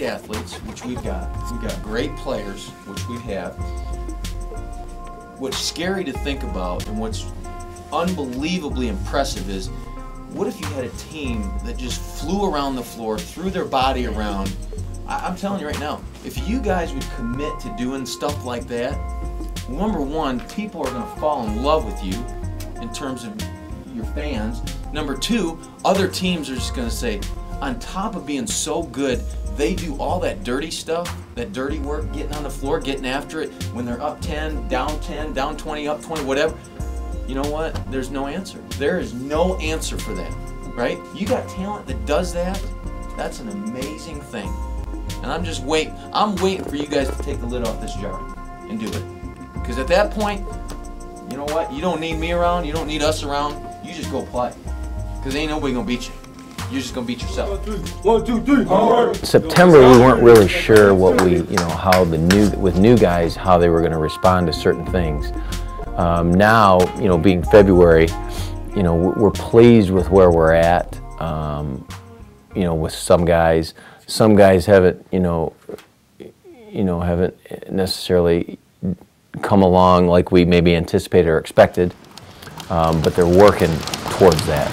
athletes, which we've got great players, which we have. What's scary to think about and what's unbelievably impressive is, what if you had a team that just flew around the floor, threw their body around? I'm telling you right now, if you guys would commit to doing stuff like that, number one, people are going to fall in love with you in terms of your fans. Number two, other teams are just going to say, on top of being so good, they do all that dirty stuff, that dirty work, getting on the floor, getting after it, when they're up 10, down 20, up 20, whatever. You know what? There's no answer. There is no answer for that, right? You got talent that does that, that's an amazing thing. And I'm just waiting. I'm waiting for you guys to take the lid off this jar and do it. Because at that point, you know what? You don't need me around. You don't need us around. You just go play. Because ain't nobody going to beat you. You're just going to beat yourself. 1, 2, 3. September, we weren't really sure what how with new guys, how they were going to respond to certain things. Now, being February, we're pleased with where we're at. With some guys. Some guys haven't, haven't necessarily come along like we maybe anticipated or expected, but they're working towards that.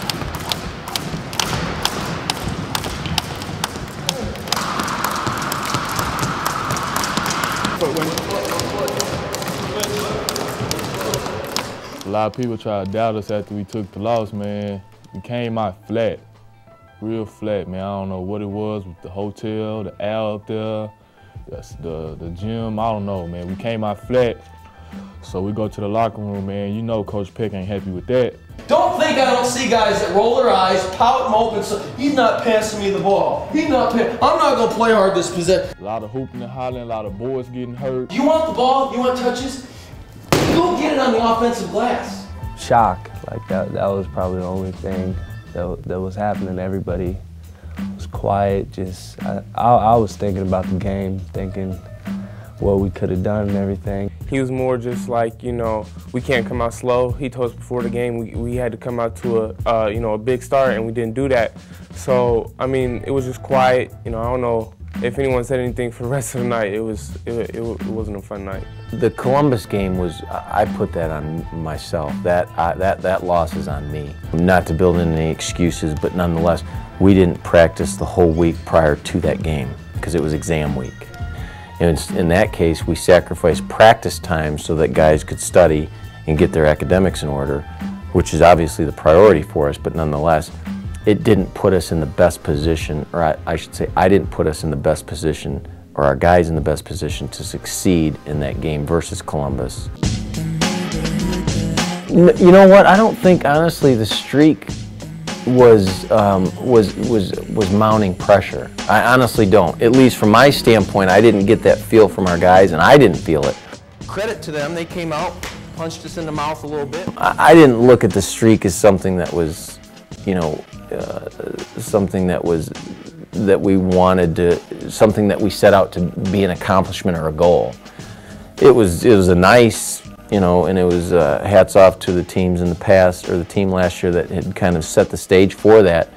A lot of people try to doubt us after we took the loss, man. We came out flat. Real flat, man. I don't know what it was with the hotel, the owl up there, the gym. I don't know, man. We came out flat, so we go to the locker room, man. You know Coach Peck ain't happy with that. Don't think I don't see guys that roll their eyes, pout and open, so he's not passing me the ball. He's not I'm not going to play hard this possession. A lot of hooping and hollering, a lot of boys getting hurt. You want the ball? You want touches? Go get it on the offensive glass. Shock, like that was probably the only thing that was happening. Everybody was quiet. Just I was thinking about the game, thinking what we could have done and everything. He was more just like, we can't come out slow. He told us before the game we had to come out to a big start, and we didn't do that. So I mean, it was just quiet. I don't know if anyone said anything for the rest of the night. It wasn't a fun night. The Columbus game was, I put that on myself. That loss is on me. Not to build in any excuses, but nonetheless, we didn't practice the whole week prior to that game because it was exam week. And in that case, we sacrificed practice time so that guys could study and get their academics in order, which is obviously the priority for us, but nonetheless, it didn't put us in the best position, or I should say, I didn't put us in the best position, or our guys in the best position to succeed in that game versus Columbus. You know what? I don't think, honestly, the streak was mounting pressure. I honestly don't. At least from my standpoint, I didn't get that feel from our guys, and I didn't feel it. Credit to them. They came out, punched us in the mouth a little bit. I didn't look at the streak as something that was, something that we wanted to, something that we set out to be an accomplishment or a goal. It was a nice, and it was hats off to the teams in the past, or the team last year that had kind of set the stage for that.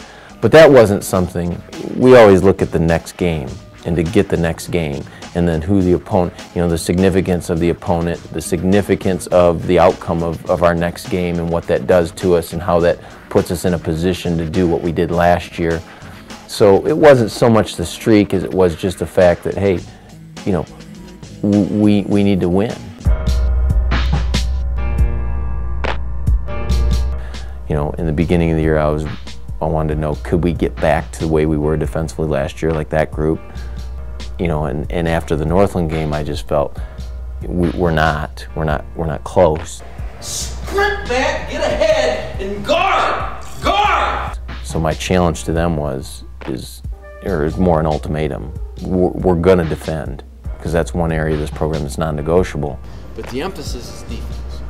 But that wasn't something, we always look at the next game, and to get the next game, and then who the opponent, the significance of the opponent, the significance of the outcome of our next game and what that does to us and how that puts us in a position to do what we did last year. So it wasn't so much the streak as it was just the fact that, hey, we need to win. In the beginning of the year, I wanted to know, could we get back to the way we were defensively last year, like that group? And after the Northland game, I just felt we're not close. Sprint back, get ahead, and guard. So my challenge to them is more an ultimatum. We're going to defend, because that's one area of this program that's non-negotiable. But the emphasis is defense.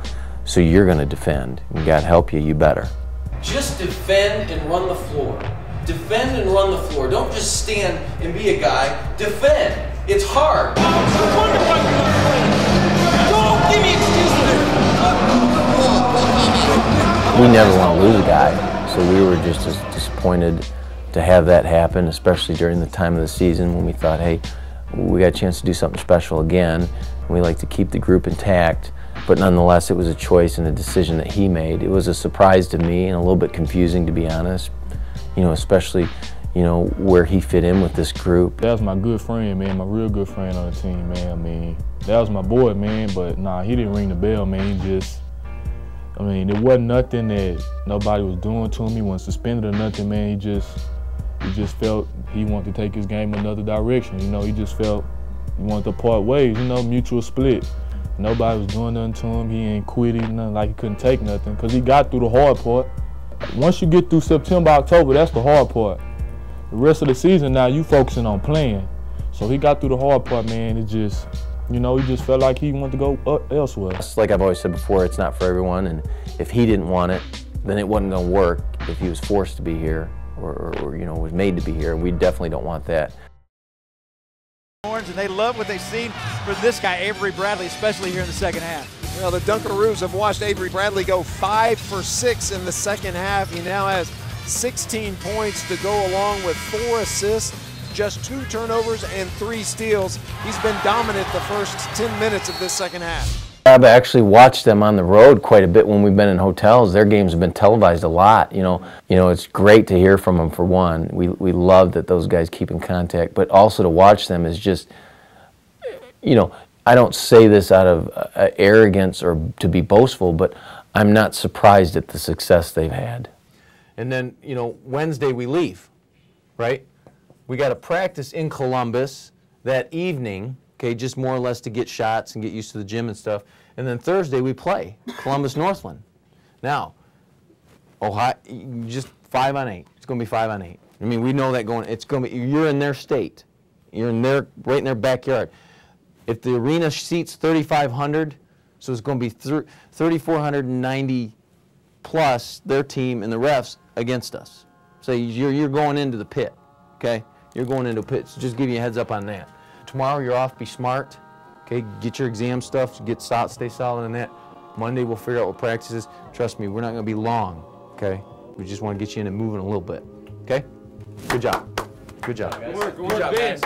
So you're going to defend, and God help you, you better. Just defend and run the floor. Defend and run the floor. Don't just stand and be a guy. Defend. It's hard. Don't give me excuses. We never want to lose a guy, so we were just as disappointed to have that happen, especially during the time of the season when we thought, hey, we got a chance to do something special again, and we like to keep the group intact. But nonetheless, it was a choice and a decision that he made. It was a surprise to me and a little bit confusing, to be honest, you know, especially, you know, where he fit in with this group. That was my good friend, man, my real good friend on the team, man. I mean, that was my boy, man, but nah, he didn't ring the bell, man. He just, I mean, it wasn't nothing that nobody was doing to him. He wasn't suspended or nothing, man. He just felt he wanted to take his game another direction. You know, he just felt he wanted to part ways, you know, mutual split. Nobody was doing nothing to him. He ain't quitting, nothing like he couldn't take nothing, because he got through the hard part. Once you get through September, October, that's the hard part. The rest of the season now, you focusing on playing. So he got through the hard part, man. It just, you know, he just felt like he wanted to go elsewhere. Like I've always said before, it's not for everyone, and if he didn't want it, then it wasn't going to work if he was forced to be here or you know, was made to be here. We definitely don't want that. And they love what they've seen from this guy, Avery Bradley, especially here in the second half. Well, the Dunkaroos have watched Avery Bradley go 5 for 6 in the second half. He now has 16 points to go along with 4 assists, just 2 turnovers and 3 steals. He's been dominant the first 10 minutes of this second half. I've actually watched them on the road quite a bit when we've been in hotels. Their games have been televised a lot. You know, it's great to hear from them, for one. We love that those guys keep in contact, but also to watch them is just, you know, I don't say this out of arrogance or to be boastful, but I'm not surprised at the success they've had. And then, you know, Wednesday we leave, right? We got to practice in Columbus that evening, okay, just more or less to get shots and get used to the gym and stuff. And then Thursday we play Columbus Northland. Now, Ohio, just 5 on 8. It's going to be 5 on 8. I mean, we know that going. It's going to be. You're in their state. You're in their right in their backyard. If the arena seats 3,500, so it's going to be 3,490 plus their team and the refs against us. So you're going into the pit, okay? You're going into a pit. So just give you a heads up on that. Tomorrow you're off. Be smart. Okay, get your exam stuff, stay solid in that. Monday we'll figure out what practice is. Trust me, we're not going to be long, okay? We just want to get you in and moving a little bit, okay? Good job. Good job. Good work, guys.